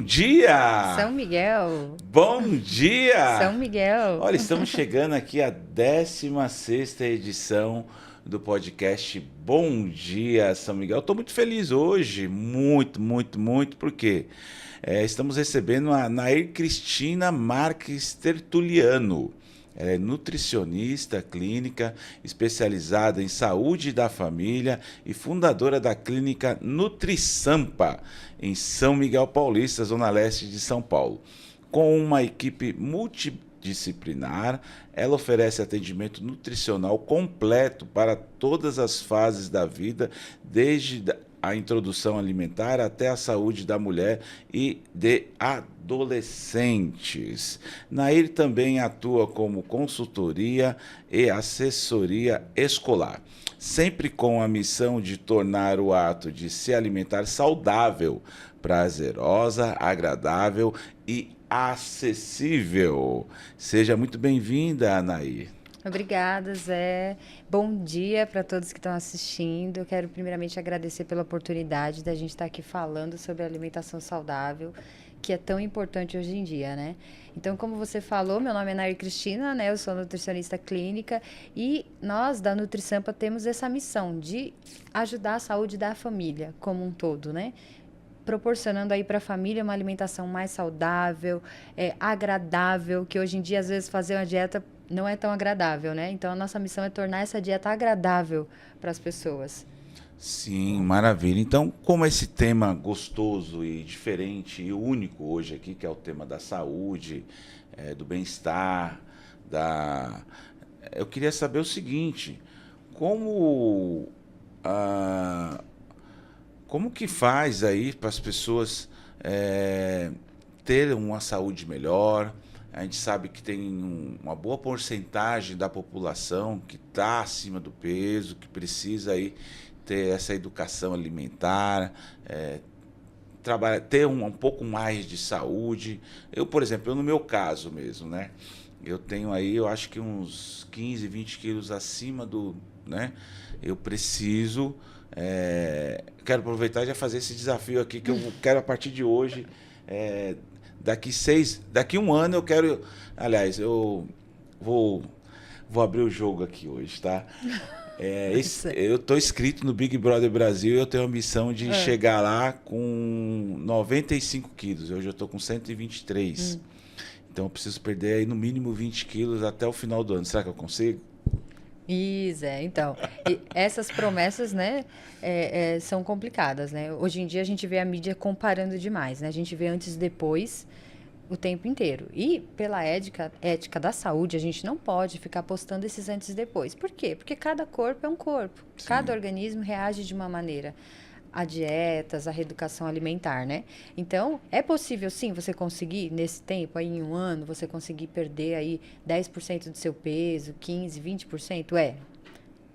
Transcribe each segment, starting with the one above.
dia! São Miguel. Bom dia! São Miguel. Olha, estamos chegando aqui à 16ª edição do podcast Bom Dia, São Miguel. Estou muito feliz hoje, muito, porque estamos recebendo a Nair Cristina Marques Tertuliano. Ela é nutricionista clínica, especializada em saúde da família e fundadora da clínica NutriSampa, em São Miguel Paulista, zona leste de São Paulo. Com uma equipe multidisciplinar, ela oferece atendimento nutricional completo para todas as fases da vida, desde a introdução alimentar até a saúde da mulher e de adolescentes. Nair também atua como consultoria e assessoria escolar, sempre com a missão de tornar o ato de se alimentar saudável, prazerosa, agradável e acessível. Seja muito bem-vinda, Nair. Obrigada, Zé. Bom dia para todos que estão assistindo. Eu quero primeiramente agradecer pela oportunidade da gente estar aqui falando sobre alimentação saudável, que é tão importante hoje em dia, né? Então, como você falou, meu nome é Nair Cristina, né? Eu sou nutricionista clínica e nós da NutriSampa temos essa missão de ajudar a saúde da família como um todo, né? Proporcionando aí para a família uma alimentação mais saudável, agradável, que hoje em dia, às vezes, fazer uma dieta não é tão agradável, né? Então, a nossa missão é tornar essa dieta agradável para as pessoas. Sim, maravilha. Então, como esse tema gostoso e diferente e único hoje aqui, que é o tema da saúde, do bem-estar, eu queria saber o seguinte, como que faz aí para as pessoas terem uma saúde melhor? A gente sabe que tem uma boa porcentagem da população que está acima do peso, que precisa aí ter essa educação alimentar, ter um pouco mais de saúde. Eu, por exemplo, no meu caso mesmo, né? Eu tenho aí, eu acho que uns 15, 20 quilos acima do, né? Eu preciso... quero aproveitar e já fazer esse desafio aqui, que eu quero a partir de hoje... Daqui um ano eu quero... Aliás, eu vou abrir o jogo aqui hoje, tá? Eu estou inscrito no Big Brother Brasil e eu tenho a missão de chegar lá com 95 quilos. Hoje eu estou com 123. Então eu preciso perder aí no mínimo 20 quilos até o final do ano. Será que eu consigo? Isso, então, essas promessas, né, são complicadas, né? Hoje em dia a gente vê a mídia comparando demais, né? A gente vê antes e depois o tempo inteiro. E pela ética da saúde, a gente não pode ficar postando esses antes e depois. Por quê? Porque cada corpo é um corpo. Sim. Cada organismo reage de uma maneira. A dietas, a reeducação alimentar, né? Então, é possível, sim, você conseguir, nesse tempo, aí em um ano, você conseguir perder aí 10% do seu peso, 15%, 20%?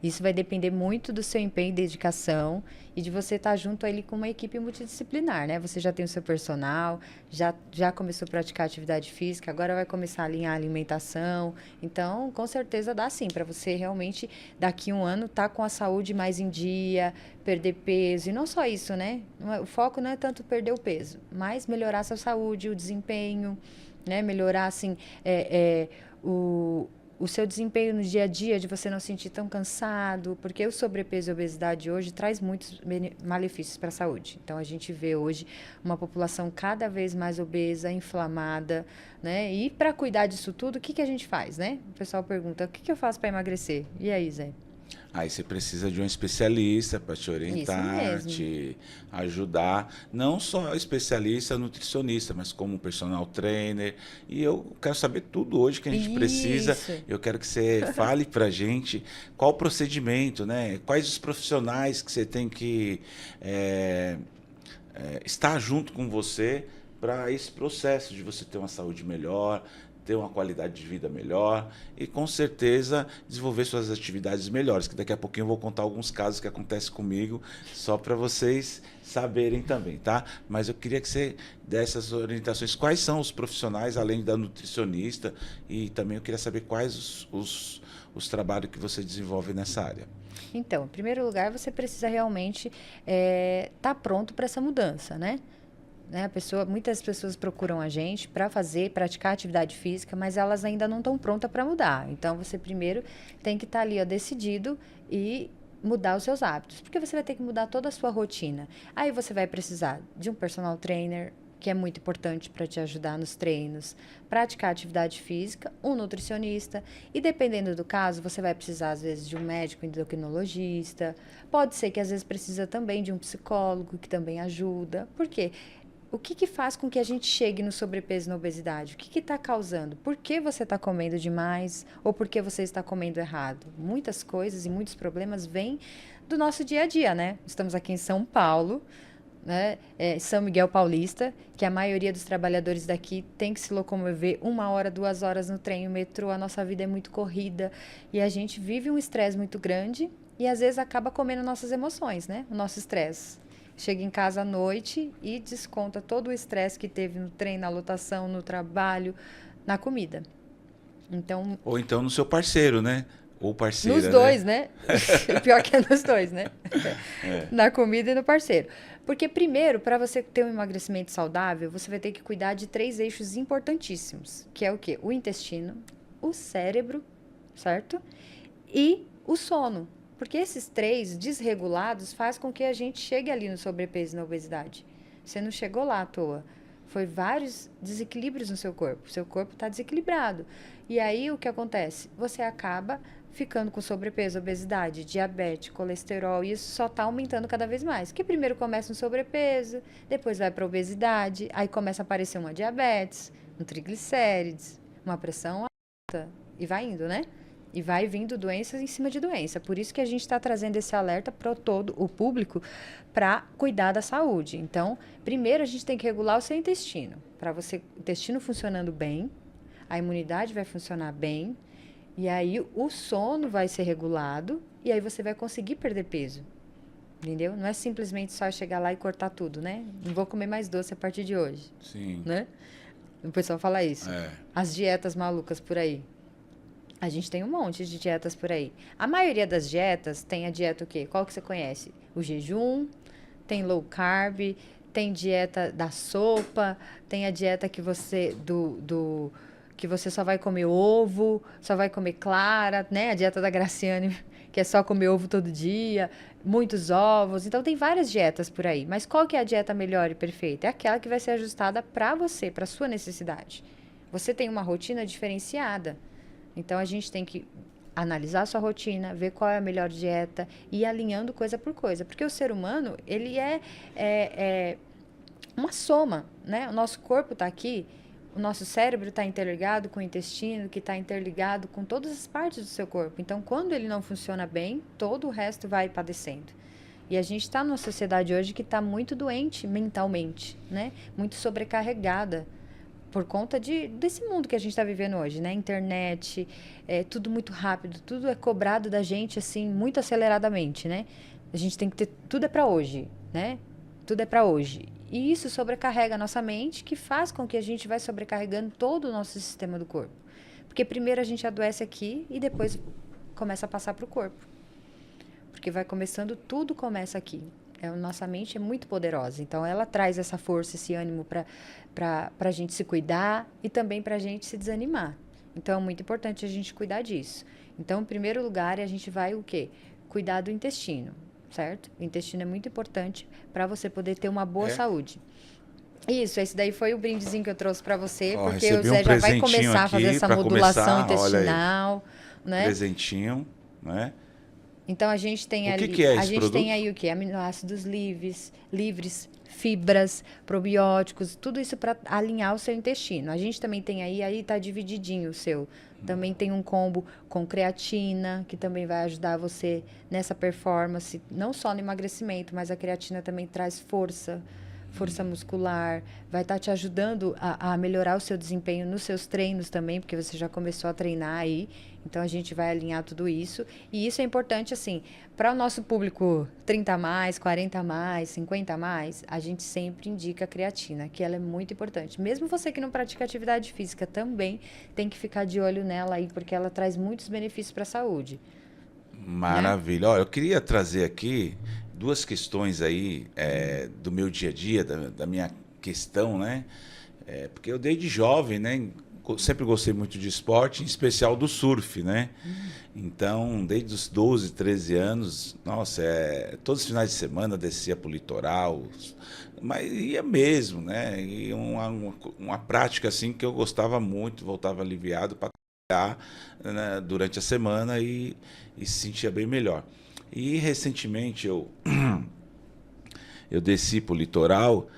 Isso vai depender muito do seu empenho e dedicação e de você estar junto ali com uma equipe multidisciplinar, né? Você já tem o seu personal, já começou a praticar atividade física, agora vai começar a alinhar a alimentação. Então, com certeza dá sim, para você realmente, daqui um ano, estar com a saúde mais em dia, perder peso. E não só isso, né? O foco não é tanto perder o peso, mas melhorar a sua saúde, o desempenho, né? Melhorar, assim, o seu desempenho no dia a dia, de você não se sentir tão cansado, porque o sobrepeso e a obesidade hoje traz muitos malefícios para a saúde. Então, a gente vê hoje uma população cada vez mais obesa, inflamada, né? E para cuidar disso tudo, o que a gente faz, né? O pessoal pergunta, o que eu faço para emagrecer? E aí, Zé? Aí você precisa de um especialista para te orientar, te ajudar. Não só especialista nutricionista, mas como personal trainer. E eu quero saber tudo hoje que a gente precisa. Eu quero que você fale para a gente qual o procedimento, né? Quais os profissionais que você tem que estar junto com você para esse processo de você ter uma saúde melhor, ter uma qualidade de vida melhor e, com certeza, desenvolver suas atividades melhores, que daqui a pouquinho eu vou contar alguns casos que acontecem comigo, só para vocês saberem também, tá? Mas eu queria que você desse essas orientações. Quais são os profissionais, além da nutricionista, e também eu queria saber quais os trabalhos que você desenvolve nessa área. Então, em primeiro lugar, você precisa realmente estar pronto para essa mudança, né? né? Muitas pessoas procuram a gente para praticar atividade física, mas elas ainda não estão prontas para mudar. Então, você primeiro tem que estar ali, ó, decidido e mudar os seus hábitos, porque você vai ter que mudar toda a sua rotina. Aí você vai precisar de um personal trainer, que é muito importante para te ajudar nos treinos, praticar atividade física, um nutricionista, e dependendo do caso, você vai precisar às vezes de um médico endocrinologista, pode ser que às vezes precisa também de um psicólogo que também ajuda. Por quê? O que faz com que a gente chegue no sobrepeso e na obesidade? O que está causando? Por que você está comendo demais ou por que você está comendo errado? Muitas coisas e muitos problemas vêm do nosso dia a dia, né? Estamos aqui em São Paulo, né? São Miguel Paulista, que a maioria dos trabalhadores daqui tem que se locomover 1 hora, 2 horas no trem, no metrô. A nossa vida é muito corrida e a gente vive um estresse muito grande e às vezes acaba comendo nossas emoções, né? O nosso estresse. Chega em casa à noite e desconta todo o estresse que teve no trem, na lotação, no trabalho, na comida. Então, Ou então no seu parceiro, né? Ou parceira, nos dois, né? Pior que é nos dois, né? Na comida e no parceiro. Porque primeiro, para você ter um emagrecimento saudável, você vai ter que cuidar de 3 eixos importantíssimos, que é o quê? O intestino, o cérebro, certo? E o sono. Porque esses 3 desregulados faz com que a gente chegue ali no sobrepeso e na obesidade. Você não chegou lá à toa. Foi vários desequilíbrios no seu corpo. Seu corpo está desequilibrado. E aí o que acontece? Você acaba ficando com sobrepeso, obesidade, diabetes, colesterol, e isso só está aumentando cada vez mais. Que primeiro começa no sobrepeso, depois vai para a obesidade, aí começa a aparecer uma diabetes, um triglicérides, uma pressão alta, e vai indo, né? E vai vindo doenças em cima de doença. Por isso que a gente está trazendo esse alerta para todo o público para cuidar da saúde. Então, primeiro a gente tem que regular o seu intestino. Para você, o intestino funcionando bem, a imunidade vai funcionar bem, e aí o sono vai ser regulado, e aí você vai conseguir perder peso. Entendeu? Não é simplesmente só chegar lá e cortar tudo, né? Não vou comer mais doce a partir de hoje. Sim. Né? O pessoal fala isso. É. As dietas malucas por aí. A gente tem um monte de dietas por aí. A maioria das dietas tem a dieta o quê? Qual que você conhece? O jejum, tem low carb, tem dieta da sopa, tem a dieta que você que você só vai comer ovo, só vai comer clara, né? A dieta da Graciane, que é só comer ovo todo dia, muitos ovos. Então tem várias dietas por aí. Mas qual que é a dieta melhor e perfeita? É aquela que vai ser ajustada para você, para sua necessidade. Você tem uma rotina diferenciada. Então, a gente tem que analisar a sua rotina, ver qual é a melhor dieta e ir alinhando coisa por coisa. Porque o ser humano, ele é uma soma, né? O nosso corpo está aqui, o nosso cérebro está interligado com o intestino, que está interligado com todas as partes do seu corpo. Então, quando ele não funciona bem, todo o resto vai padecendo. E a gente está numa sociedade hoje que está muito doente mentalmente, né? Muito sobrecarregada. Por conta desse mundo que a gente está vivendo hoje, né? Internet, tudo muito rápido, tudo é cobrado da gente, assim, muito aceleradamente, né? A gente tem que ter... Tudo é para hoje, né? Tudo é para hoje. E isso sobrecarrega a nossa mente, que faz com que a gente vai sobrecarregando todo o nosso sistema do corpo. Porque primeiro a gente adoece aqui e depois começa a passar para o corpo. Porque vai começando, tudo começa aqui. Nossa mente é muito poderosa, então ela traz essa força, esse ânimo para a gente se cuidar e também para a gente se desanimar. Então é muito importante a gente cuidar disso. Então, em primeiro lugar, a gente vai o quê? Cuidar do intestino, certo? O intestino é muito importante para você poder ter uma boa saúde. Isso, esse daí foi o brindezinho que eu trouxe para você, porque o Zé já vai começar a fazer essa modulação intestinal, né? Presentinho, né? Então, a gente tem ali... que é esse a gente produto? tem aí o quê? Aminoácidos livres, fibras, probióticos, tudo isso para alinhar o seu intestino. A gente também tem aí tá divididinho o seu. Também tem um combo com creatina, que também vai ajudar você nessa performance, não só no emagrecimento, mas a creatina também traz força muscular, vai estar te ajudando a melhorar o seu desempenho nos seus treinos também, porque você já começou a treinar aí, então a gente vai alinhar tudo isso, e isso é importante, assim, para o nosso público 30 a mais, 40 a mais, 50 a mais, a gente sempre indica a creatina, que ela é muito importante. Mesmo você que não pratica atividade física também tem que ficar de olho nela aí, porque ela traz muitos benefícios para a saúde. Maravilha. Né? Ó, eu queria trazer aqui 2 questões aí do meu dia a dia, da minha questão, né? Porque eu desde jovem, né? Sempre gostei muito de esporte, em especial do surf, né? Então, desde os 12, 13 anos, nossa, todos os finais de semana descia para o litoral, mas ia mesmo, né? E uma prática assim que eu gostava muito, voltava aliviado para trabalhar, né, durante a semana e se sentia bem melhor. E recentemente eu desci para o litoral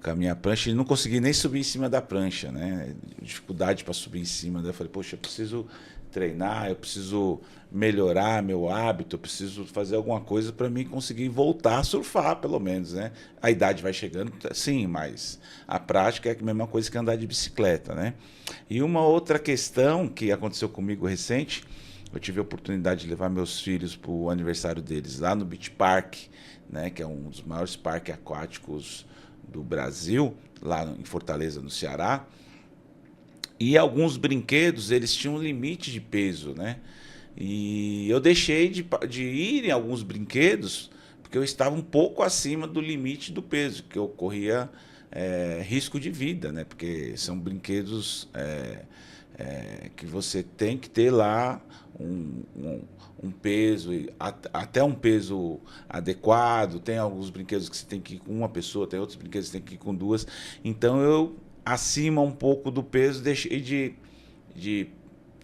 com a minha prancha e não consegui nem subir em cima da prancha, né? Dificuldade para subir em cima. Daí eu falei, poxa, eu preciso treinar, eu preciso melhorar meu hábito, eu preciso fazer alguma coisa para mim conseguir voltar a surfar, pelo menos, né? A idade vai chegando, sim, mas a prática é a mesma coisa que andar de bicicleta, né? E uma outra questão que aconteceu comigo recente, eu tive a oportunidade de levar meus filhos para o aniversário deles lá no Beach Park, né? Que é um dos maiores parques aquáticos do Brasil, lá em Fortaleza, no Ceará. E alguns brinquedos, eles tinham um limite de peso, né? E eu deixei de ir em alguns brinquedos porque eu estava um pouco acima do limite do peso, que eu corria risco de vida, né? Porque são brinquedos que você tem que ter lá um peso, até um peso adequado. Tem alguns brinquedos que você tem que ir com uma pessoa, tem outros brinquedos que você tem que ir com duas. Então eu, acima um pouco do peso, deixei de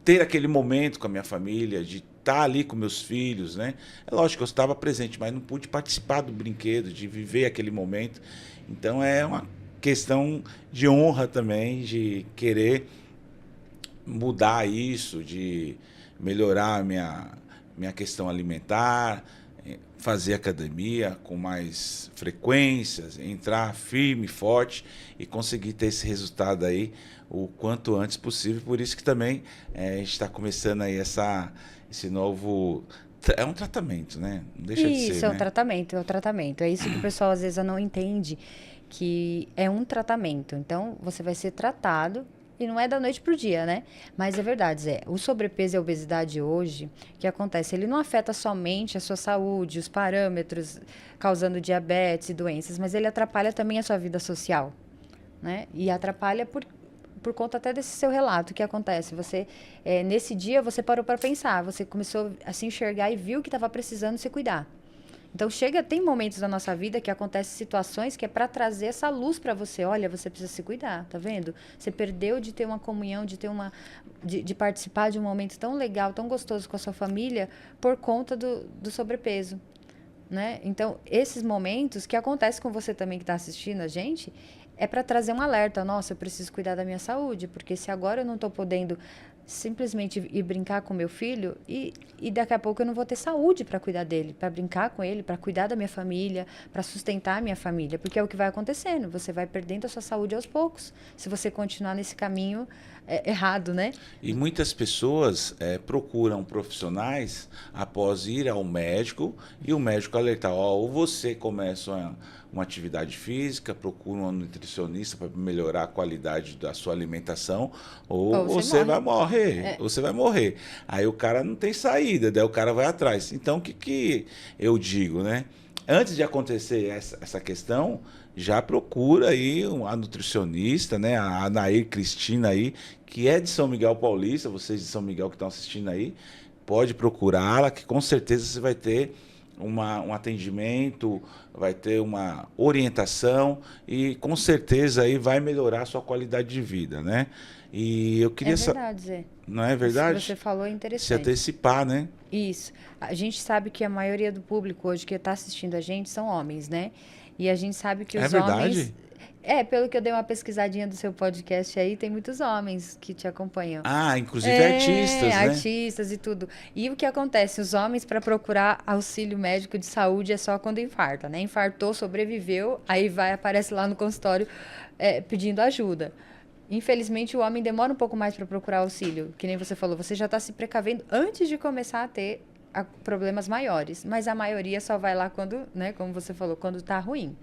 ter aquele momento com a minha família, de estar ali com meus filhos, né? É lógico que eu estava presente, mas não pude participar do brinquedo, de viver aquele momento. Então é uma questão de honra também, de querer mudar isso, de melhorar a minha questão alimentar, fazer academia com mais frequências, entrar firme, forte e conseguir ter esse resultado aí o quanto antes possível. Por isso que também a gente está começando aí esse novo... É um tratamento, né? Não deixa de ser, Isso, é o né? tratamento, é o tratamento. É isso que o pessoal às vezes não entende, que é um tratamento. Então, você vai ser tratado e não é da noite pro dia, né? Mas é verdade, Zé. O sobrepeso e a obesidade hoje, o que acontece? Ele não afeta somente a sua saúde, os parâmetros, causando diabetes e doenças, mas ele atrapalha também a sua vida social, né? E atrapalha por conta até desse seu relato. O que acontece? Você, nesse dia, você parou para pensar, você começou a se enxergar e viu que estava precisando se cuidar. Então, tem momentos da nossa vida que acontecem situações que é para trazer essa luz para você. Olha, você precisa se cuidar, tá vendo? Você perdeu de ter uma comunhão, de participar de um momento tão legal, tão gostoso com a sua família por conta do sobrepeso, né? Então, esses momentos que acontecem com você também que está assistindo a gente, é para trazer um alerta. Nossa, eu preciso cuidar da minha saúde, porque se agora eu não estou podendo simplesmente ir brincar com meu filho e daqui a pouco eu não vou ter saúde para cuidar dele, para brincar com ele, para cuidar da minha família, para sustentar a minha família, porque é o que vai acontecendo, você vai perdendo a sua saúde aos poucos, se você continuar nesse caminho errado, né? E muitas pessoas procuram profissionais após ir ao médico e o médico alertar, ou você começa uma atividade física, procura um nutricionista para melhorar a qualidade da sua alimentação, ou Ou você você morre. vai morrer, você vai morrer. Aí o cara não tem saída, daí o cara vai atrás. Então o que eu digo, né? Antes de acontecer essa questão, já procura aí a nutricionista, né? A Anair Cristina aí, que é de São Miguel Paulista, vocês de São Miguel que estão assistindo aí, pode procurá-la, que com certeza você vai ter um atendimento, vai ter uma orientação e com certeza aí vai melhorar a sua qualidade de vida, né? E eu É queria saber, verdade, Zé. não é Isso que verdade? você falou é Se interessante. antecipar, né? Isso. A gente sabe que a maioria do público hoje que está assistindo a gente são homens, né? E a gente sabe que É os homens. verdade? Pelo que eu dei uma pesquisadinha do seu podcast aí, tem muitos homens que te acompanham. Ah, inclusive artistas, né? Artistas e tudo. E o que acontece? Os homens, para procurar auxílio médico de saúde, é só quando infarta, né? Infartou, sobreviveu, aí aparece lá no consultório pedindo ajuda. Infelizmente, o homem demora um pouco mais para procurar auxílio. Que nem você falou, você já está se precavendo antes de começar a ter problemas maiores, mas a maioria só vai lá quando, né, como você falou, quando tá ruim.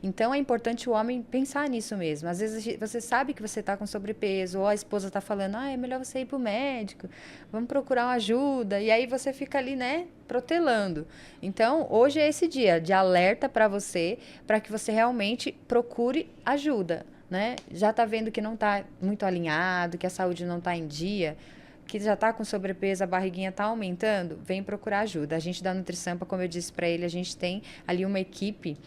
Então é importante o homem pensar nisso mesmo. Às vezes você sabe que você tá com sobrepeso, ou a esposa tá falando, é melhor você ir pro médico, vamos procurar uma ajuda, e aí você fica ali, né, protelando. Então, hoje é esse dia de alerta para você, para que você realmente procure ajuda, né? Já tá vendo que não tá muito alinhado, que a saúde não tá em dia, que já está com sobrepeso, a barriguinha está aumentando, vem procurar ajuda. A gente da Nutrisampa, como eu disse para ele, a gente tem ali uma equipe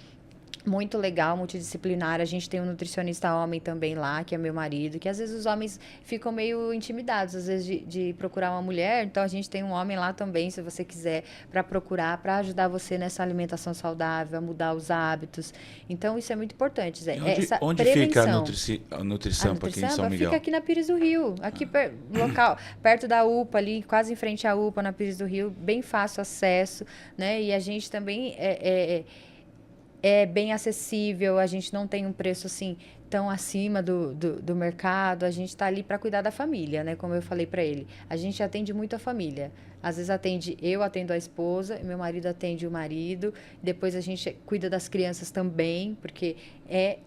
muito legal, multidisciplinar. A gente tem um nutricionista homem também lá, que é meu marido, que às vezes os homens ficam meio intimidados, às vezes, de procurar uma mulher. Então, a gente tem um homem lá também, se você quiser, para procurar, para ajudar você nessa alimentação saudável, a mudar os hábitos. Então, isso é muito importante, Zé. Onde fica a Nutrisampa aqui em São Miguel? Fica aqui na Pires do Rio, aqui local, perto da UPA ali, quase em frente à UPA, na Pires do Rio, bem fácil acesso, né? E a gente também é bem acessível, a gente não tem um preço assim tão acima do mercado, a gente está ali para cuidar da família, né? Como eu falei para ele, a gente atende muito a família. Às vezes eu atendo a esposa, meu marido atende o marido, depois a gente cuida das crianças também, porque é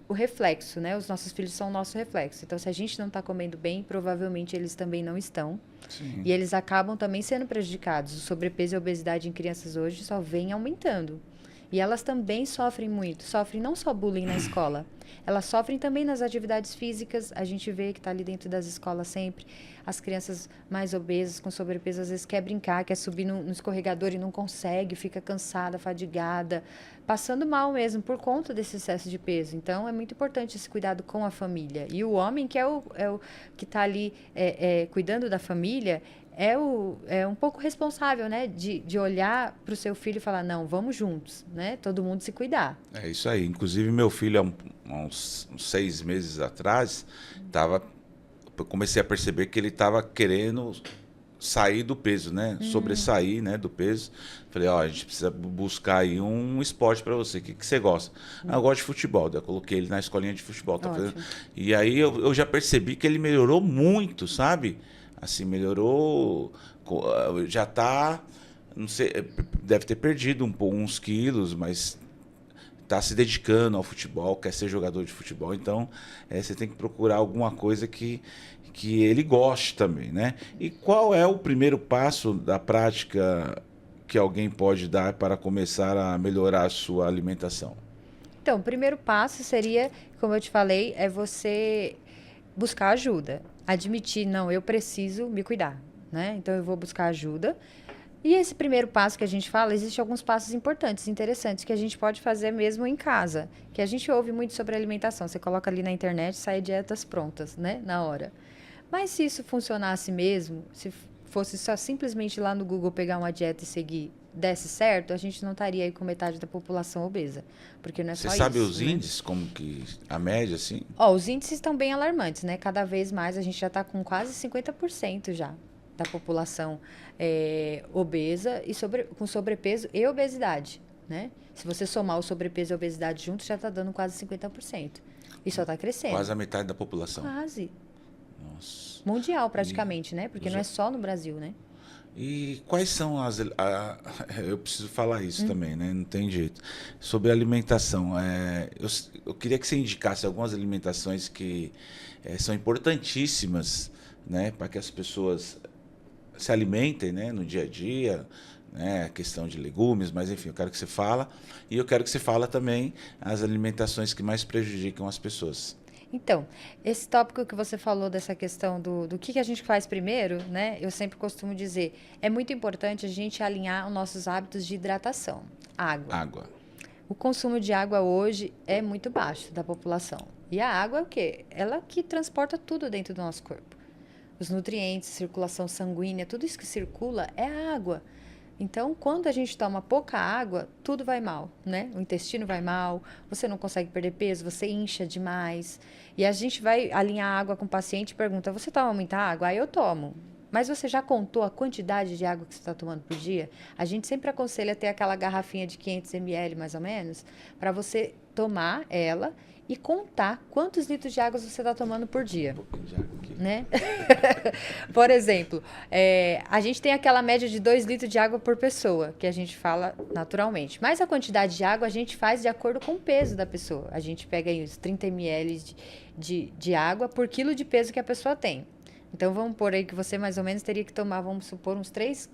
o reflexo, né? Os nossos filhos são o nosso reflexo. Então, se a gente não está comendo bem, provavelmente eles também não estão. Sim. E eles acabam também sendo prejudicados. O sobrepeso e a obesidade em crianças hoje só vem aumentando. E elas também sofrem muito. Sofrem não só bullying na escola, elas sofrem também nas atividades físicas. A gente vê que está ali dentro das escolas sempre. As crianças mais obesas, com sobrepeso, às vezes quer brincar, quer subir no escorregador e não consegue, fica cansada, fadigada, passando mal mesmo por conta desse excesso de peso. Então, é muito importante esse cuidado com a família. E o homem, que é o que está ali cuidando da família, é um pouco responsável, né? De olhar para o seu filho e falar, não, vamos juntos, né? Todo mundo se cuidar. É isso aí. Inclusive, meu filho, há uns 6 meses atrás, comecei a perceber que ele estava querendo sair do peso, né? Sobressair, né, do peso. Falei, a gente precisa buscar aí um esporte para você. O que você gosta? Eu gosto de futebol. Daí eu coloquei ele na escolinha de futebol. E aí eu já percebi que ele melhorou muito, sabe? Assim, melhorou, já tá, não sei, deve ter perdido uns quilos, mas tá se dedicando ao futebol, quer ser jogador de futebol. Então, você tem que procurar alguma coisa que ele goste também, né? E qual é o primeiro passo da prática que alguém pode dar para começar a melhorar a sua alimentação? Então, o primeiro passo seria, como eu te falei, é você buscar ajuda. Admitir, não, eu preciso me cuidar, né? Então, eu vou buscar ajuda. E esse primeiro passo que a gente fala, existem alguns passos importantes, interessantes, que a gente pode fazer mesmo em casa. Que a gente ouve muito sobre alimentação. Você coloca ali na internet, sai dietas prontas, né? Na hora. Mas se isso funcionasse mesmo, se fosse só simplesmente lá no Google pegar uma dieta e seguir, desse certo, a gente não estaria aí com metade da população obesa. Porque não é só isso. Você sabe os índices, como que a média, assim? Os índices estão bem alarmantes, né? Cada vez mais a gente já está com quase 50% já da população obesa e com sobrepeso e obesidade, né? Se você somar o sobrepeso e a obesidade juntos, já está dando quase 50%. E só está crescendo. Quase a metade da população. Quase. Nossa. Mundial, praticamente, né? Porque não é só no Brasil, né? E quais são eu preciso falar isso também, né? Não tem jeito. Sobre a alimentação, eu queria que você indicasse algumas alimentações que são importantíssimas, né? Para que as pessoas se alimentem, né? No dia a dia, né? A questão de legumes, mas enfim, eu quero que você fala. E eu quero que você fala também as alimentações que mais prejudicam as pessoas. Então, esse tópico que você falou dessa questão do que a gente faz primeiro, né? Eu sempre costumo dizer, é muito importante a gente alinhar os nossos hábitos de hidratação. Água. O consumo de água hoje é muito baixo da população. E a água é o quê? Ela que transporta tudo dentro do nosso corpo. Os nutrientes, circulação sanguínea, tudo isso que circula é a água. Então, quando a gente toma pouca água, tudo vai mal, né? O intestino vai mal, você não consegue perder peso, você incha demais. E a gente vai alinhar a água com o paciente e pergunta, você toma muita água? Aí eu tomo. Mas você já contou a quantidade de água que você está tomando por dia? A gente sempre aconselha ter aquela garrafinha de 500 ml, mais ou menos, para você tomar ela e contar quantos litros de água você está tomando por dia. Um pouquinho de água aqui. Né? Por exemplo, a gente tem aquela média de 2 litros de água por pessoa, que a gente fala naturalmente. Mas a quantidade de água a gente faz de acordo com o peso da pessoa. A gente pega aí os 30 ml de água por quilo de peso que a pessoa tem. Então, vamos pôr aí que você mais ou menos teria que tomar, vamos supor, uns 3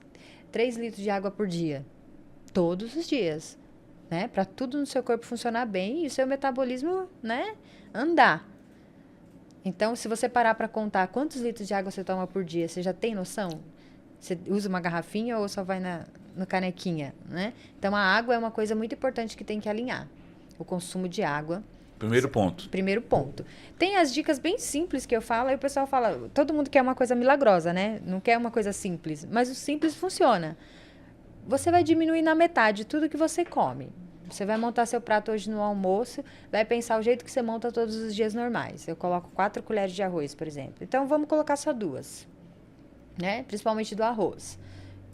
litros de água por dia. Todos os dias. Né? Para tudo no seu corpo funcionar bem e o seu metabolismo, né, andar. Então, se você parar para contar quantos litros de água você toma por dia, você já tem noção? Você usa uma garrafinha ou só vai na canequinha, né? Então, a água é uma coisa muito importante que tem que alinhar. O consumo de água. Primeiro ponto. Primeiro ponto. Tem as dicas bem simples que eu falo, aí o pessoal fala, todo mundo quer uma coisa milagrosa, né? Não quer uma coisa simples, mas o simples funciona. Você vai diminuir na metade tudo que você come. Você vai montar seu prato hoje no almoço, vai pensar o jeito que você monta todos os dias normais. Eu coloco 4 colheres de arroz, por exemplo. Então, vamos colocar só 2, né? Principalmente do arroz.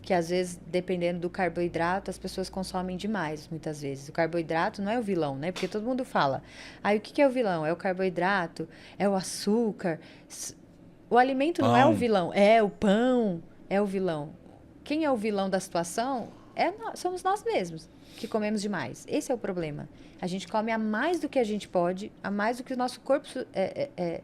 Que, às vezes, dependendo do carboidrato, as pessoas consomem demais, muitas vezes. O carboidrato não é o vilão, né? Porque todo mundo fala. Aí, o que é o vilão? É o carboidrato? É o açúcar? O alimento não é o vilão. É o pão, é o vilão. Quem é o vilão da situação somos nós mesmos, que comemos demais. Esse é o problema. A gente come a mais do que a gente pode, a mais do que o nosso corpo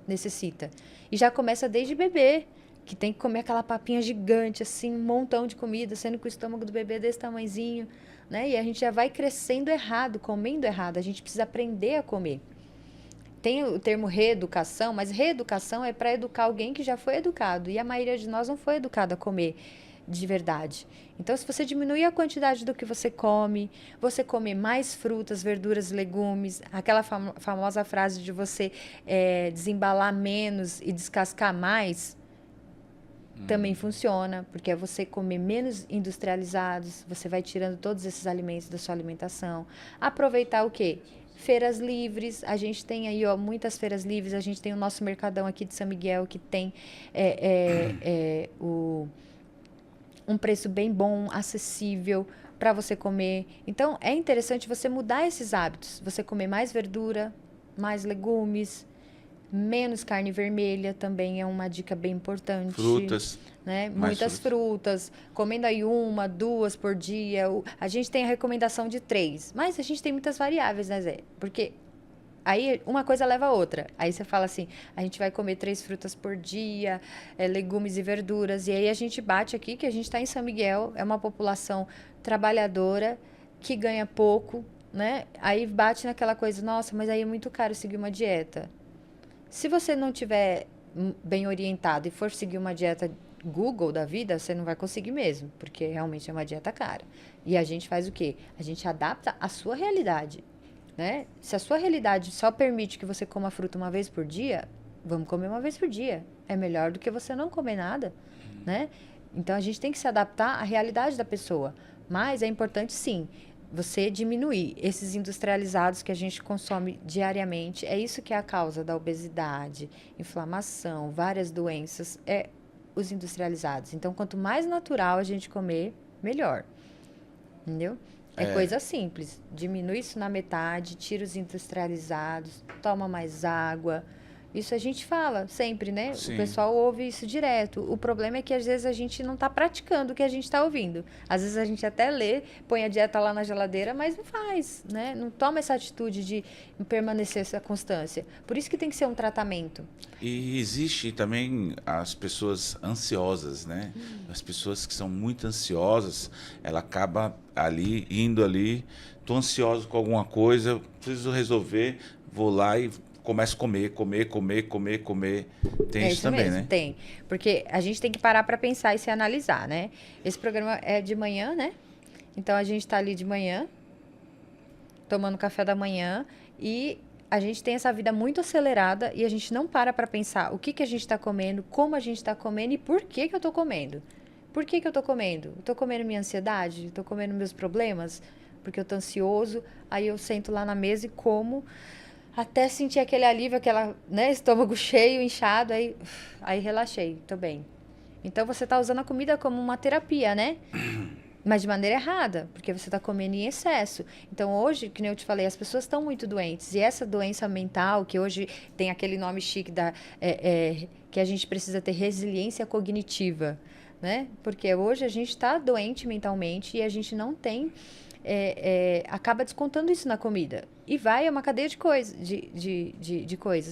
necessita. E já começa desde bebê, que tem que comer aquela papinha gigante, assim, um montão de comida, sendo que o estômago do bebê é desse tamanhozinho, né? E a gente já vai crescendo errado, comendo errado. A gente precisa aprender a comer. Tem o termo reeducação, mas reeducação é para educar alguém que já foi educado. E a maioria de nós não foi educado a comer de verdade. Então, se você diminuir a quantidade do que você comer mais frutas, verduras, legumes, aquela famosa frase de você desembalar menos e descascar mais, também funciona, porque é você comer menos industrializados, você vai tirando todos esses alimentos da sua alimentação. Aproveitar o quê? Feiras livres, a gente tem aí muitas feiras livres, a gente tem o nosso mercadão aqui de São Miguel, que tem um preço bem bom, acessível para você comer. Então, é interessante você mudar esses hábitos. Você comer mais verdura, mais legumes, menos carne vermelha também é uma dica bem importante. Frutas. Né? Muitas frutas. Comendo aí 1, 2 por dia. A gente tem a recomendação de 3. Mas a gente tem muitas variáveis, né, Zé? Porque aí uma coisa leva a outra. Aí você fala assim, a gente vai comer 3 frutas por dia, legumes e verduras. E aí a gente bate aqui que a gente está em São Miguel, é uma população trabalhadora que ganha pouco, né? Aí bate naquela coisa, nossa, mas aí é muito caro seguir uma dieta. Se você não tiver bem orientado e for seguir uma dieta Google da vida, você não vai conseguir mesmo, porque realmente é uma dieta cara. E a gente faz o quê? A gente adapta a sua realidade. Né? Se a sua realidade só permite que você coma fruta uma vez por dia, vamos comer uma vez por dia. É melhor do que você não comer nada, né? Então, a gente tem que se adaptar à realidade da pessoa. Mas é importante, sim, você diminuir esses industrializados que a gente consome diariamente. É isso que é a causa da obesidade, inflamação, várias doenças, os industrializados. Então, quanto mais natural a gente comer, melhor. Entendeu? É coisa simples. Diminui isso na metade, tira os industrializados, toma mais água. Isso a gente fala sempre, né? Sim. O pessoal ouve isso direto. O problema é que às vezes a gente não está praticando o que a gente está ouvindo. Às vezes a gente até lê, põe a dieta lá na geladeira, mas não faz, né? Não toma essa atitude de permanecer essa constância. Por isso que tem que ser um tratamento. E existe também as pessoas ansiosas, né? As pessoas que são muito ansiosas, ela acaba indo ali, tô ansioso com alguma coisa, preciso resolver, vou lá e começo a comer. Tem isso também, mesmo, né? Tem. Porque a gente tem que parar para pensar e se analisar, né? Esse programa é de manhã, né? Então, a gente está ali de manhã, tomando café da manhã, e a gente tem essa vida muito acelerada e a gente não para pensar o que a gente está comendo, como a gente está comendo e por que eu estou comendo. Por que eu estou comendo? Estou comendo minha ansiedade? Estou comendo meus problemas? Porque eu estou ansioso, aí eu sento lá na mesa e como, até sentir aquele alívio, estômago cheio, inchado, aí relaxei, estou bem. Então, você está usando a comida como uma terapia, né? Mas de maneira errada, porque você está comendo em excesso. Então, hoje, que nem eu te falei, as pessoas estão muito doentes. E essa doença mental, que hoje tem aquele nome chique que a gente precisa ter resiliência cognitiva, né? Porque hoje a gente está doente mentalmente e a gente não tem... acaba descontando isso na comida. E vai uma cadeia de coisas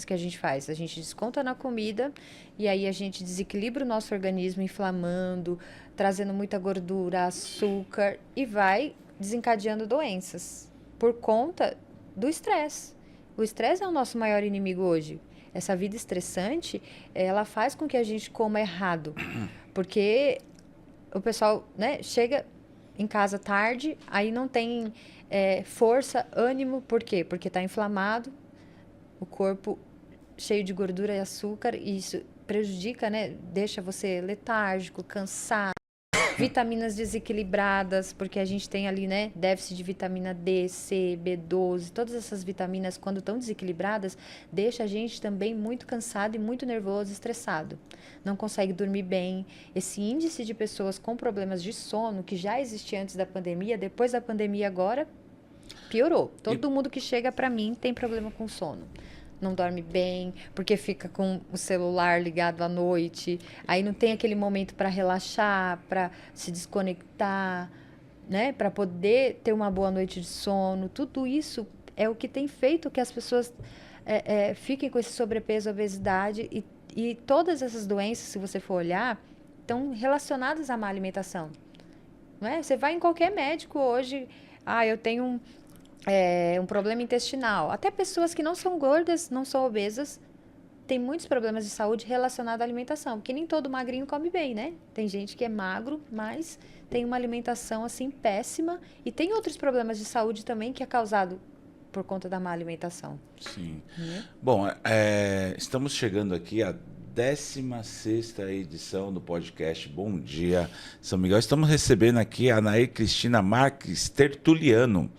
que a gente faz. A gente desconta na comida e aí a gente desequilibra o nosso organismo, inflamando, trazendo muita gordura, açúcar e vai desencadeando doenças por conta do estresse. O estresse é o nosso maior inimigo hoje. Essa vida estressante, ela faz com que a gente coma errado. Porque o pessoal, né, chega em casa tarde, aí não tem força, ânimo. Por quê? Porque está inflamado, o corpo cheio de gordura e açúcar, e isso prejudica, né? Deixa você letárgico, cansado, vitaminas desequilibradas, porque a gente tem ali, né, déficit de vitamina D, C, B12, todas essas vitaminas, quando estão desequilibradas, deixa a gente também muito cansado e muito nervoso, estressado. Não consegue dormir bem. Esse índice de pessoas com problemas de sono, que já existia antes da pandemia, depois da pandemia agora, piorou. Todo mundo que chega para mim tem problema com sono. Não dorme bem, porque fica com o celular ligado à noite, aí não tem aquele momento para relaxar, para se desconectar, né? Para poder ter uma boa noite de sono. Tudo isso é o que tem feito que as pessoas fiquem com esse sobrepeso, obesidade e todas essas doenças, se você for olhar, estão relacionadas à má alimentação. Não é? Você vai em qualquer médico hoje, eu tenho um problema intestinal. Até pessoas que não são gordas, não são obesas, têm muitos problemas de saúde relacionados à alimentação, porque nem todo magrinho come bem, né? Tem gente que é magro, mas tem uma alimentação assim péssima e tem outros problemas de saúde também que é causado por conta da má alimentação. Sim. Bom, estamos chegando aqui à 16ª edição do podcast Bom Dia, São Miguel. Estamos recebendo aqui a Anaí Cristina Marques Tertuliano,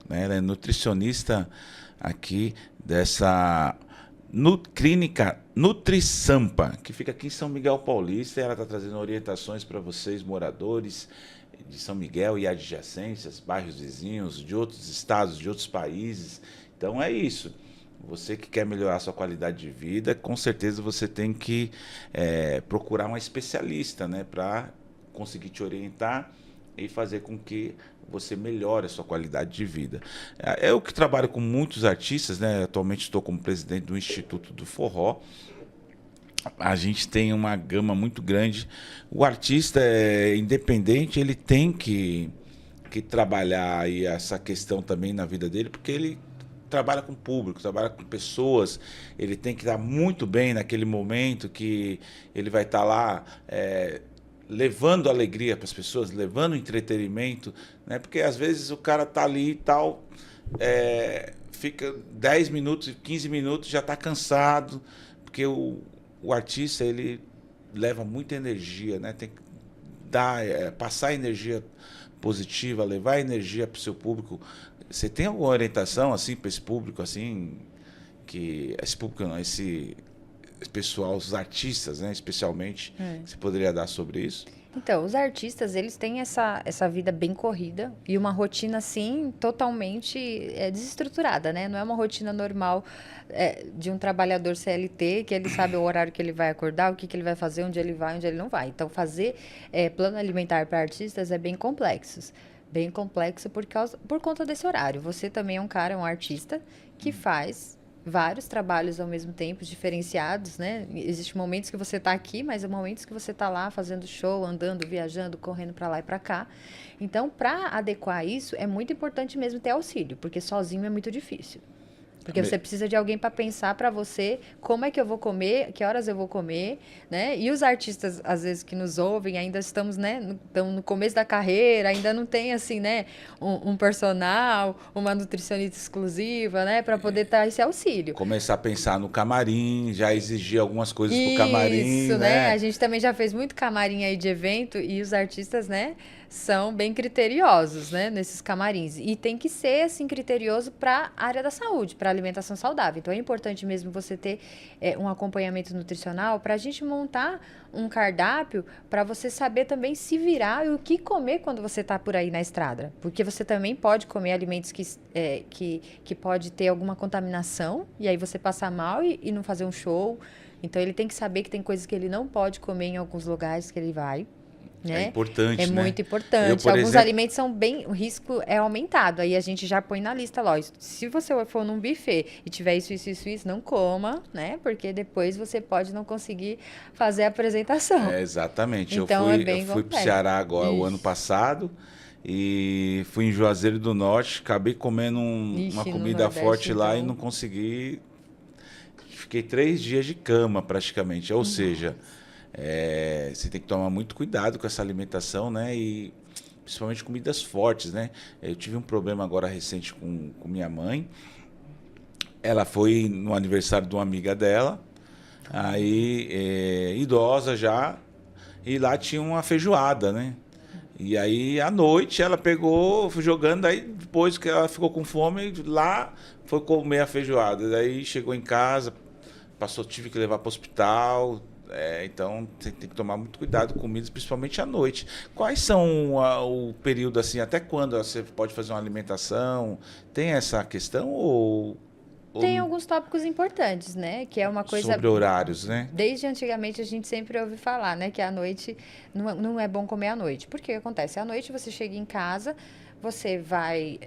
né? Ela é nutricionista aqui dessa clínica NutriSampa, que fica aqui em São Miguel Paulista, e ela está trazendo orientações para vocês, moradores de São Miguel e adjacências, bairros vizinhos, de outros estados, de outros países. Então é isso. Você que quer melhorar a sua qualidade de vida, com certeza você tem que procurar um especialista, né, para conseguir te orientar e fazer com que você melhore a sua qualidade de vida. Eu que trabalho com muitos artistas, né? Atualmente estou como presidente do Instituto do Forró. A gente tem uma gama muito grande. O artista independente, ele tem que trabalhar aí essa questão também na vida dele, porque ele trabalha com público, trabalha com pessoas, ele tem que estar muito bem naquele momento que ele vai estar lá levando alegria para as pessoas, levando entretenimento, né? Porque às vezes o cara tá ali e tal, fica 10 minutos, 15 minutos, já está cansado, porque o artista, ele leva muita energia, né? Tem que passar energia positiva, levar energia para o seu público. Você tem alguma orientação assim para esse público, assim, que esse público não, esse pessoal, os artistas, né, especialmente, você poderia dar sobre isso? Então, os artistas, eles têm essa vida bem corrida e uma rotina, assim, totalmente desestruturada, né? Não é uma rotina normal de um trabalhador CLT, que ele sabe o horário que ele vai acordar, o que ele vai fazer, onde ele vai, onde ele não vai. Então, fazer plano alimentar para artistas é bem complexo. Bem complexo por conta desse horário. Você também é um artista, que faz vários trabalhos ao mesmo tempo, diferenciados, né? Existem momentos que você está aqui, mas há momentos que você está lá fazendo show, andando, viajando, correndo para lá e para cá. Então, para adequar isso, é muito importante mesmo ter auxílio, porque sozinho é muito difícil. Porque você precisa de alguém para pensar para você como é que eu vou comer, que horas eu vou comer, né? E os artistas, às vezes, que nos ouvem, ainda estamos, né, no começo da carreira, ainda não tem, assim, né, um personal, uma nutricionista exclusiva, né, para poder dar esse auxílio. Começar a pensar no camarim, já exigir algumas coisas pro camarim, isso, né? A gente também já fez muito camarim aí de evento e os artistas, né, são bem criteriosos, né, nesses camarins. E tem que ser, assim, criterioso para a área da saúde, para para alimentação saudável. Então, é importante mesmo você ter um acompanhamento nutricional para a gente montar um cardápio para você saber também se virar e o que comer quando você está por aí na estrada. Porque você também pode comer alimentos que pode ter alguma contaminação e aí você passar mal e não fazer um show. Então, ele tem que saber que tem coisas que ele não pode comer em alguns lugares que ele vai. Né? É importante, né? né? Muito importante. Alguns alimentos são bem... O risco é aumentado. Aí a gente já põe na lista, lógico. Se você for num buffet e tiver isso, não coma, né? Porque depois você pode não conseguir fazer a apresentação. Exatamente. Então, eu fui pro Ceará agora, o ano passado, e fui em Juazeiro do Norte, acabei comendo uma comida forte lá e não consegui... Fiquei 3 dias de cama, praticamente. Ou seja... você tem que tomar muito cuidado com essa alimentação, né? E principalmente comidas fortes, né? Eu tive um problema agora recente com minha mãe. Ela foi no aniversário de uma amiga dela, aí idosa já, e lá tinha uma feijoada, né? E aí à noite ela pegou, foi jogando, aí depois que ela ficou com fome, lá foi comer a feijoada. Daí chegou em casa, tive que levar para o hospital. Então tem que tomar muito cuidado com comidas, principalmente à noite. Quais são o período assim, até quando você pode fazer uma alimentação? Tem essa questão ou tem alguns tópicos importantes, né? Que é uma coisa... Sobre horários, né? Desde antigamente a gente sempre ouve falar, né? Que à noite não é bom comer à noite. Por que acontece? À noite você chega em casa, você vai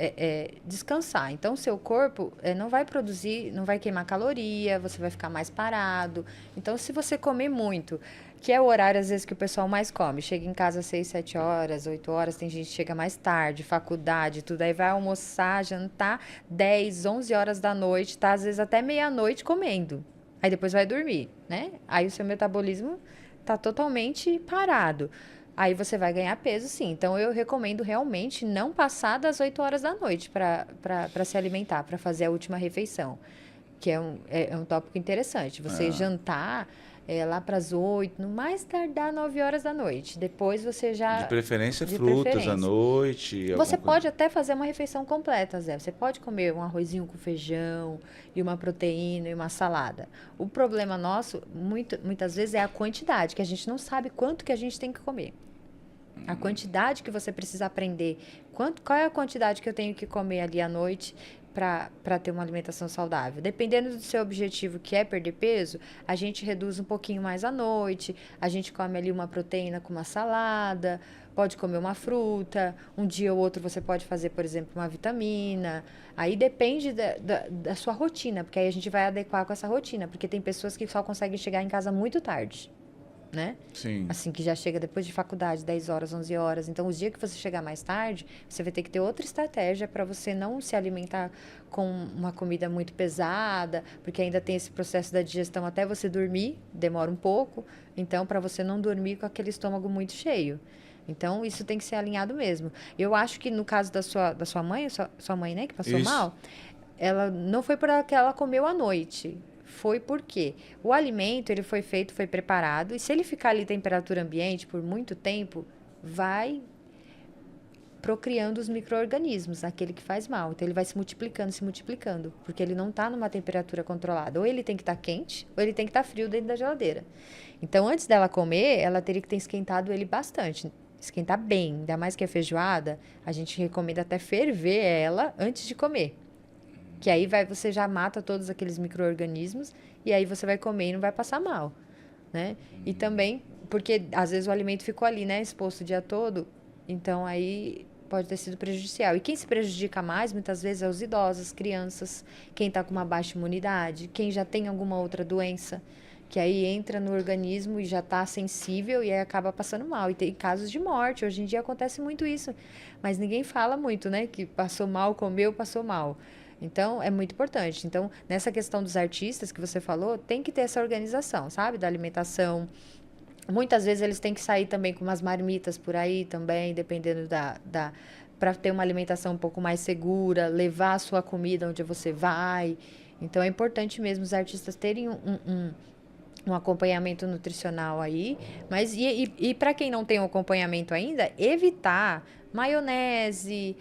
descansar. Então, o seu corpo não vai produzir, não vai queimar caloria, você vai ficar mais parado. Então, se você comer muito, que é o horário, às vezes, que o pessoal mais come, chega em casa às 6, 7 horas, 8 horas, tem gente que chega mais tarde, faculdade, tudo, aí vai almoçar, jantar, 10, 11 horas da noite, tá? Às vezes até meia-noite comendo. Aí depois vai dormir, né? Aí o seu metabolismo tá totalmente parado. Aí você vai ganhar peso, sim. Então, eu recomendo realmente não passar das 8 horas da noite para se alimentar, para fazer a última refeição. Que é um tópico interessante. Você jantar lá para as 8, no mais tardar 9 horas da noite. Depois você já... De preferência, frutas à noite. Você pode até fazer uma refeição completa, Zé. Você pode comer um arrozinho com feijão e uma proteína e uma salada. O problema nosso, muitas vezes, é a quantidade, que a gente não sabe quanto que a gente tem que comer. A quantidade que você precisa aprender. Qual é a quantidade que eu tenho que comer ali à noite para ter uma alimentação saudável? Dependendo do seu objetivo, que é perder peso, a gente reduz um pouquinho mais à noite, a gente come ali uma proteína com uma salada, pode comer uma fruta, um dia ou outro você pode fazer, por exemplo, uma vitamina. Aí depende da sua rotina, porque aí a gente vai adequar com essa rotina, porque tem pessoas que só conseguem chegar em casa muito tarde. Né? Sim. Assim, que já chega depois de faculdade, 10 horas, 11 horas. Então, os dias que você chegar mais tarde, você vai ter que ter outra estratégia para você não se alimentar com uma comida muito pesada, porque ainda tem esse processo da digestão até você dormir, demora um pouco. Então, para você não dormir com aquele estômago muito cheio. Então, isso tem que ser alinhado mesmo. Eu acho que no caso da sua mãe, sua mãe, né, que passou mal, ela não foi porque ela comeu à noite. Foi porque o alimento, ele foi feito, foi preparado, e se ele ficar ali em temperatura ambiente por muito tempo, vai procriando os micro-organismos, aquele que faz mal. Então, ele vai se multiplicando, porque ele não está numa temperatura controlada. Ou ele tem que estar quente, ou ele tem que estar frio dentro da geladeira. Então, antes dela comer, ela teria que ter esquentado ele bastante. Esquentar bem, ainda mais que a feijoada, a gente recomenda até ferver ela antes de comer. Que aí você já mata todos aqueles micro-organismos e aí você vai comer e não vai passar mal, né? E também, porque às vezes o alimento ficou ali, né, exposto o dia todo, então aí pode ter sido prejudicial. E quem se prejudica mais, muitas vezes, é os idosos, crianças, quem está com uma baixa imunidade, quem já tem alguma outra doença, que aí entra no organismo e já está sensível e aí acaba passando mal. E tem casos de morte, hoje em dia acontece muito isso, mas ninguém fala muito, né, que passou mal, comeu, passou mal. Então, é muito importante. Então, nessa questão dos artistas que você falou, tem que ter essa organização, sabe? Da alimentação. Muitas vezes eles têm que sair também com umas marmitas por aí também, dependendo para ter uma alimentação um pouco mais segura, levar a sua comida onde você vai. Então, é importante mesmo os artistas terem um acompanhamento nutricional aí. Mas, e para quem não tem um acompanhamento ainda, evitar maionese,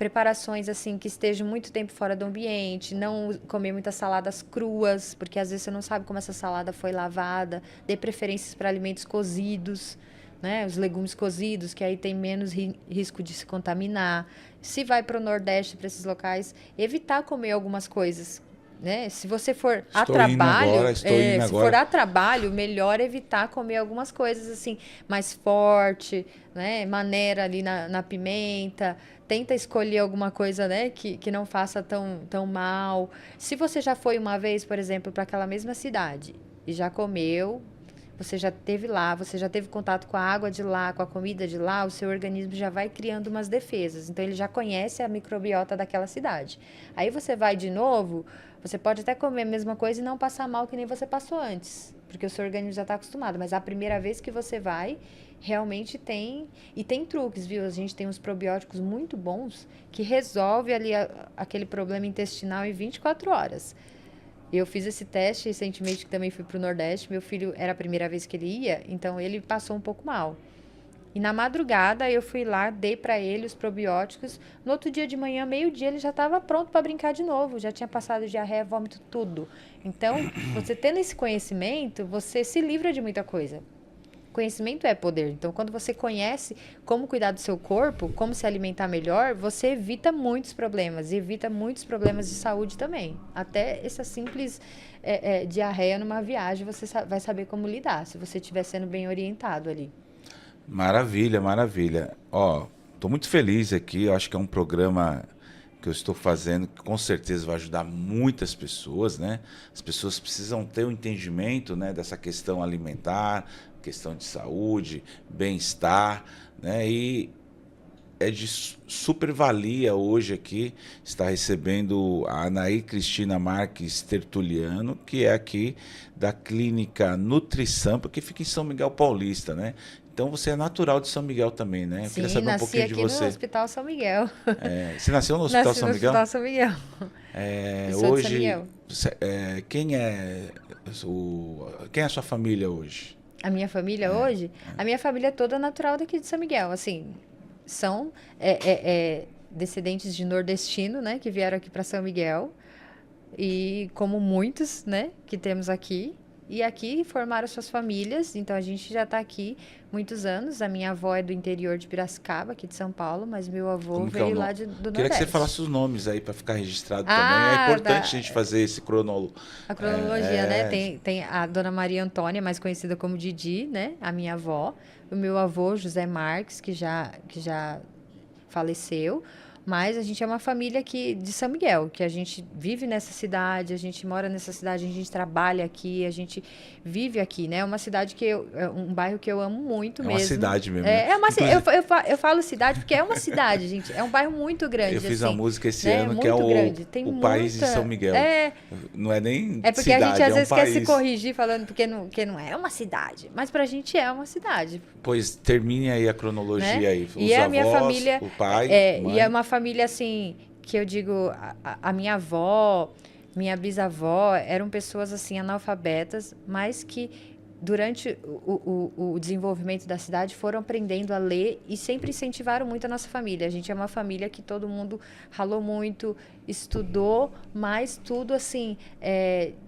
preparações assim que estejam muito tempo fora do ambiente, não comer muitas saladas cruas, porque às vezes você não sabe como essa salada foi lavada, dê preferências para alimentos cozidos, né? Os legumes cozidos, que aí tem menos risco de se contaminar. Se vai para o Nordeste, para esses locais, evitar comer algumas coisas, né? Se você for a trabalho, se for a trabalho, melhor evitar comer algumas coisas assim mais forte, né? Maneira ali na pimenta. Tenta escolher alguma coisa, né, que não faça tão mal. Se você já foi uma vez, por exemplo, para aquela mesma cidade e já comeu, você já teve lá, você já teve contato com a água de lá, com a comida de lá, o seu organismo já vai criando umas defesas. Então, ele já conhece a microbiota daquela cidade. Aí, você vai de novo, você pode até comer a mesma coisa e não passar mal que nem você passou antes, porque o seu organismo já está acostumado. Mas a primeira vez que você vai, realmente tem... E tem truques, viu? A gente tem uns probióticos muito bons que resolve ali aquele problema intestinal em 24 horas. Eu fiz esse teste recentemente, que também fui para o Nordeste. Meu filho, era a primeira vez que ele ia, então ele passou um pouco mal. E na madrugada eu fui lá, dei para ele os probióticos. No outro dia de manhã, meio-dia, ele já estava pronto para brincar de novo. Já tinha passado diarreia, vômito, tudo. Então, você tendo esse conhecimento, você se livra de muita coisa. Conhecimento é poder. Então, quando você conhece como cuidar do seu corpo, como se alimentar melhor, você evita muitos problemas. E evita muitos problemas de saúde também. Até essa simples diarreia numa viagem, você vai saber como lidar, se você estiver sendo bem orientado ali. Maravilha, maravilha. Ó, tô muito feliz aqui. Eu acho que é um programa que eu estou fazendo que com certeza vai ajudar muitas pessoas, né? As pessoas precisam ter um entendimento, né, dessa questão alimentar, questão de saúde, bem-estar, né? E é de super valia hoje aqui estar recebendo a Anaí Cristina Marques Tertuliano, que é aqui da Clínica Nutrisampa, que fica em São Miguel Paulista, né? Então você é natural de São Miguel também, né? Eu Sim, queria saber um pouquinho de você. nasci aqui no Hospital São Miguel. Você nasceu no Hospital São Miguel? Nasci no Hospital São Miguel. Eu sou de São Hoje, Miguel. Quem é a sua família hoje? A minha família hoje? A minha família é toda natural daqui de São Miguel. Assim, são descendentes de nordestino, né? Que vieram aqui para São Miguel. E como muitos, né? Que temos aqui. E aqui formaram suas famílias. Então, a gente já está aqui muitos anos. A minha avó é do interior de Piracicaba, aqui de São Paulo. Mas meu avô veio lá do Nordeste. Queria que você falasse os nomes aí para ficar registrado também. É importante a gente fazer esse A cronologia, né? Tem a dona Maria Antônia, mais conhecida como Didi, né? A minha avó. O meu avô, José Marques, que já faleceu. Mas a gente é uma família aqui de São Miguel, que a gente vive nessa cidade, a gente mora nessa cidade, a gente trabalha aqui, a gente vive aqui, né? É uma cidade um bairro que eu amo muito mesmo. É uma cidade mesmo. Eu falo cidade porque é uma cidade, gente. É um bairro muito grande. Eu fiz assim, uma música esse né? ano que é o país de São Miguel. Não é nem porque cidade, a gente às vezes quer se corrigir falando porque não é uma cidade. Mas pra gente é uma cidade. Pois termine aí a cronologia, né? Aí. Os e avós, a minha família, o pai, e é uma família assim, que eu digo, a minha avó, minha bisavó, eram pessoas assim, analfabetas, mas que durante o desenvolvimento da cidade foram aprendendo a ler e sempre incentivaram muito a nossa família. A gente é uma família que todo mundo ralou muito, estudou, mas tudo assim,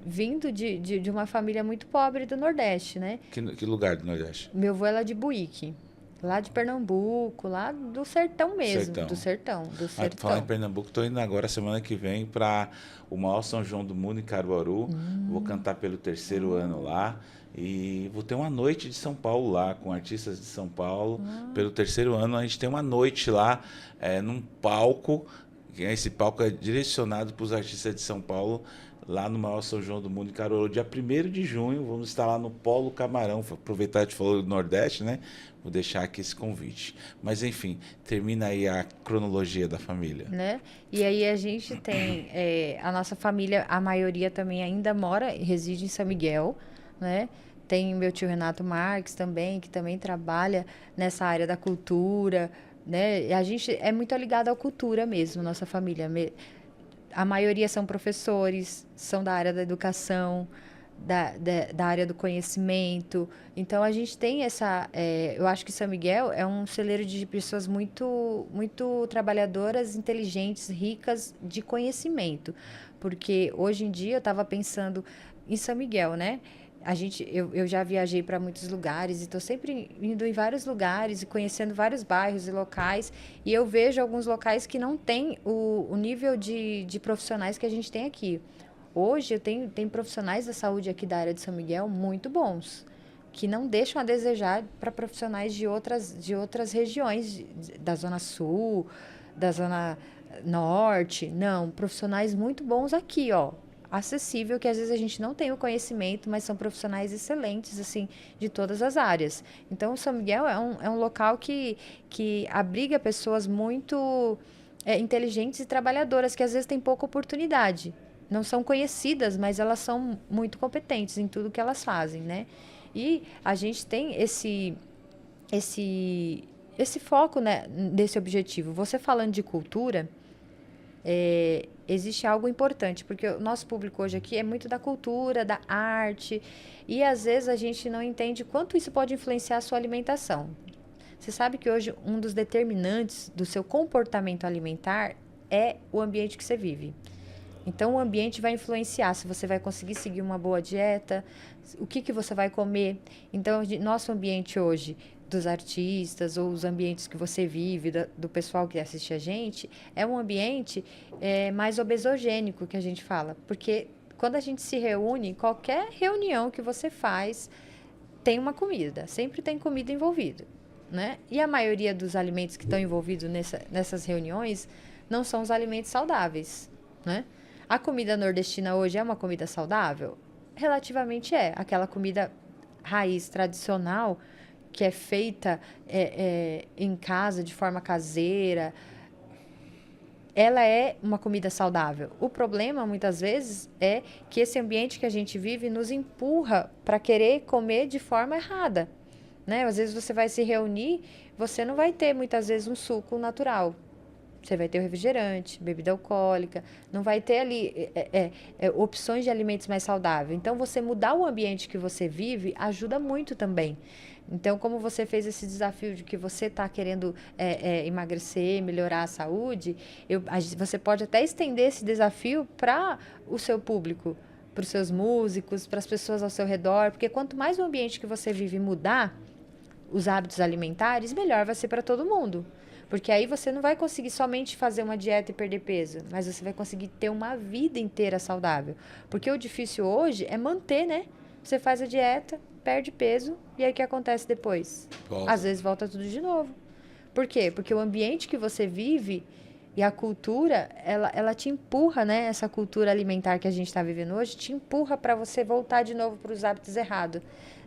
vindo de uma família muito pobre do Nordeste, né? Que lugar do Nordeste? Meu avô é lá de Buíque. Lá de Pernambuco, lá do sertão mesmo. Do sertão. Falar em Pernambuco, estou indo agora, semana que vem, para o maior São João do mundo, em Caruaru. Vou cantar pelo 3º ano lá. E vou ter uma noite de São Paulo lá, com artistas de São Paulo. Pelo 3º ano, a gente tem uma noite lá, num palco. Esse palco é direcionado para os artistas de São Paulo, lá no maior São João do mundo, em Caruaru, dia 1º de junho. Vamos estar lá no Polo Camarão. Vou aproveitar que a gente falou do Nordeste, né? Vou deixar aqui esse convite. Mas, enfim, termina aí a cronologia da família. Né? E aí a gente tem a nossa família, a maioria também ainda mora e reside em São Miguel, né? Tem meu tio Renato Marques também, que também trabalha nessa área da cultura, né? E a gente é muito ligado à cultura mesmo, nossa família. A maioria são professores, são da área da educação, da área do conhecimento. Então, a gente tem eu acho que São Miguel é um celeiro de pessoas muito, muito trabalhadoras, inteligentes, ricas de conhecimento. Porque hoje em dia eu estava pensando em São Miguel, né? Eu já viajei para muitos lugares e estou sempre indo em vários lugares e conhecendo vários bairros e locais. E eu vejo alguns locais que não têm o nível de profissionais que a gente tem aqui. Hoje, tem profissionais da saúde aqui da área de São Miguel muito bons, que não deixam a desejar para profissionais de outras regiões, da Zona Sul, da Zona Norte. Não, profissionais muito bons aqui, ó. Acessível, que às vezes a gente não tem o conhecimento, mas são profissionais excelentes, assim, de todas as áreas. Então, o São Miguel é um local que abriga pessoas muito inteligentes e trabalhadoras, que às vezes têm pouca oportunidade. Não são conhecidas, mas elas são muito competentes em tudo que elas fazem, né? E a gente tem esse foco, né, desse objetivo. Você falando de cultura, existe algo importante, porque o nosso público hoje aqui é muito da cultura, da arte, e às vezes a gente não entende quanto isso pode influenciar a sua alimentação. Você sabe que hoje um dos determinantes do seu comportamento alimentar é o ambiente que você vive. Então, o ambiente vai influenciar se você vai conseguir seguir uma boa dieta, o que você vai comer. Então, nosso ambiente hoje, dos artistas ou os ambientes que você vive, do pessoal que assiste a gente, é um ambiente mais obesogênico, que a gente fala. Porque quando a gente se reúne, qualquer reunião que você faz, tem uma comida. Sempre tem comida envolvida, né? E a maioria dos alimentos que estão envolvidos nessas reuniões não são os alimentos saudáveis, né? A comida nordestina hoje é uma comida saudável? Relativamente é. Aquela comida raiz tradicional que é feita em casa, de forma caseira, ela é uma comida saudável. O problema, muitas vezes, é que esse ambiente que a gente vive nos empurra para querer comer de forma errada, né? Às vezes você vai se reunir, você não vai ter, muitas vezes, um suco natural. Você vai ter o refrigerante, bebida alcoólica, não vai ter ali opções de alimentos mais saudáveis. Então, você mudar o ambiente que você vive ajuda muito também. Então, como você fez esse desafio de que você está querendo emagrecer, melhorar a saúde, você pode até estender esse desafio para o seu público, para os seus músicos, para as pessoas ao seu redor, porque quanto mais o ambiente que você vive mudar, os hábitos alimentares, melhor vai ser para todo mundo. Porque aí você não vai conseguir somente fazer uma dieta e perder peso, mas você vai conseguir ter uma vida inteira saudável. Porque o difícil hoje é manter, né? Você faz a dieta, perde peso, e aí o que acontece depois? Volta. Às vezes volta tudo de novo. Por quê? Porque o ambiente que você vive e a cultura, ela te empurra, né? Essa cultura alimentar que a gente está vivendo hoje, te empurra para você voltar de novo para os hábitos errados.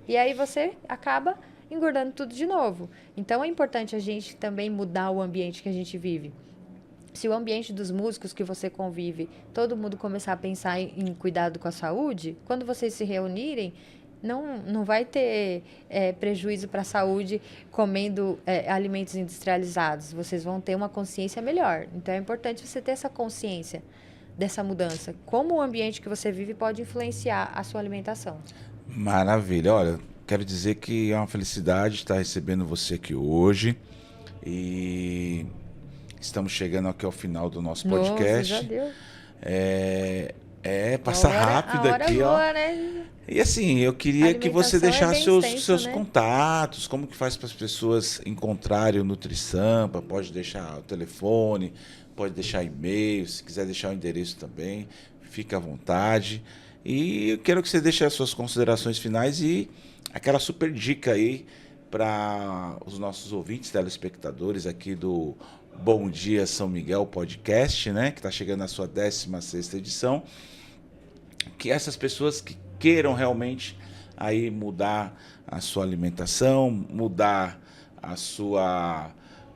E aí você acaba engordando tudo de novo. Então, é importante a gente também mudar o ambiente que a gente vive. Se o ambiente dos músicos que você convive, todo mundo começar a pensar em cuidado com a saúde, quando vocês se reunirem, não vai ter prejuízo para a saúde comendo alimentos industrializados. Vocês vão ter uma consciência melhor. Então, é importante você ter essa consciência dessa mudança. Como o ambiente que você vive pode influenciar a sua alimentação. Maravilha. Olha, quero dizer que é uma felicidade estar recebendo você aqui hoje. E estamos chegando aqui ao final do nosso podcast. Nossa, já deu. Passa rápido aqui, voa, ó. né? E assim, eu queria que você deixasse bem seus extenso, né? contatos, como que faz para as pessoas encontrarem o NutriSampa, pode deixar o telefone, pode deixar e-mail, se quiser deixar o endereço também, fica à vontade. E eu quero que você deixe as suas considerações finais e aquela super dica aí para os nossos ouvintes, telespectadores aqui do Bom Dia São Miguel Podcast, né, que está chegando na sua 16ª edição, que essas pessoas que queiram realmente aí mudar a sua alimentação, mudar a sua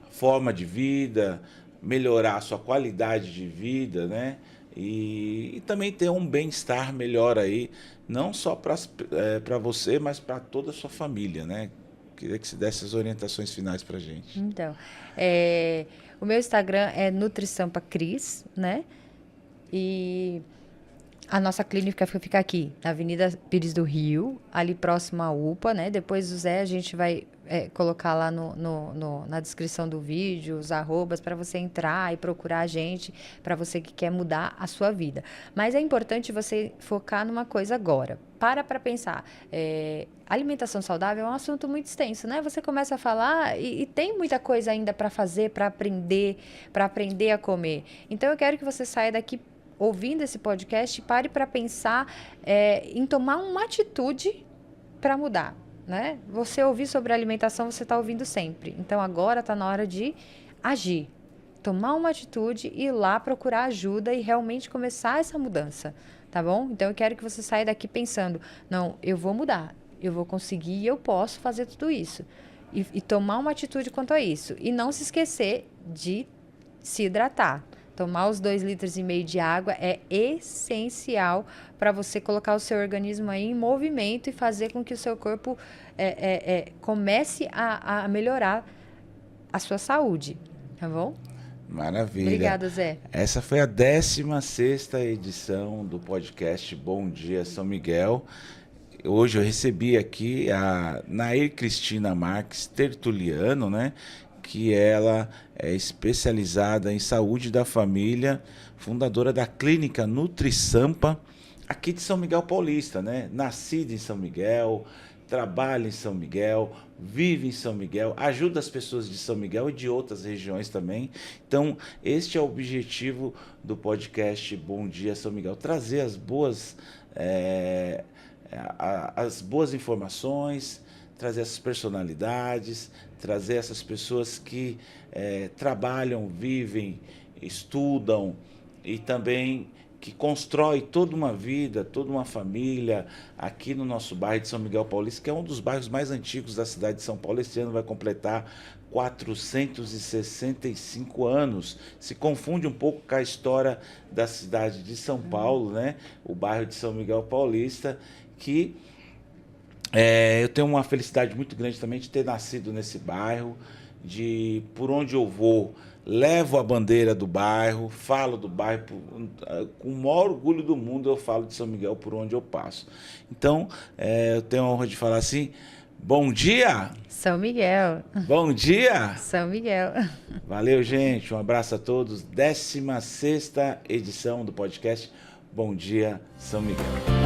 forma de vida, melhorar a sua qualidade de vida, né? E também ter um bem-estar melhor aí, não só para você, mas para toda a sua família, né? Queria que você desse as orientações finais para a gente. Então, o meu Instagram é NutriSampaCris, né? E A nossa clínica fica aqui, na Avenida Pires do Rio, ali próximo à UPA, né? Depois o Zé, a gente vai colocar lá na descrição do vídeo, os arrobas, para você entrar e procurar a gente, para você que quer mudar a sua vida. Mas é importante você focar numa coisa agora. Para pensar. Alimentação saudável é um assunto muito extenso, né? Você começa a falar e tem muita coisa ainda para fazer, para aprender a comer. Então, eu quero que você saia daqui ouvindo esse podcast, pare para pensar em tomar uma atitude para mudar, né? Você ouvir sobre alimentação, você está ouvindo sempre. Então, agora está na hora de agir. Tomar uma atitude, ir lá procurar ajuda e realmente começar essa mudança, tá bom? Então, eu quero que você saia daqui pensando, não, eu vou mudar, eu vou conseguir e eu posso fazer tudo isso. E tomar uma atitude quanto a isso. E não se esquecer de se hidratar. Tomar os 2,5 litros de água é essencial para você colocar o seu organismo aí em movimento e fazer com que o seu corpo comece a melhorar a sua saúde, tá bom? Maravilha. Obrigada, Zé. Essa foi a 16ª edição do podcast Bom Dia São Miguel. Hoje eu recebi aqui a Nair Cristina Marques Tertuliano, né? Que ela é especializada em saúde da família, fundadora da clínica NutriSampa, aqui de São Miguel Paulista, né? Nascida em São Miguel, trabalha em São Miguel, vive em São Miguel, ajuda as pessoas de São Miguel e de outras regiões também. Então, este é o objetivo do podcast Bom Dia São Miguel, trazer as boas informações, trazer essas personalidades, trazer essas pessoas que trabalham, vivem, estudam e também que constroem toda uma vida, toda uma família aqui no nosso bairro de São Miguel Paulista, que é um dos bairros mais antigos da cidade de São Paulo. Este ano vai completar 465 anos. Se confunde um pouco com a história da cidade de São Paulo, né? O bairro de São Miguel Paulista, que eu tenho uma felicidade muito grande também de ter nascido nesse bairro, de por onde eu vou, levo a bandeira do bairro, falo do bairro, com o maior orgulho do mundo eu falo de São Miguel por onde eu passo. Então, eu tenho a honra de falar assim, bom dia! São Miguel. Bom dia! São Miguel. Valeu, gente, um abraço a todos, 16ª edição do podcast Bom Dia São Miguel.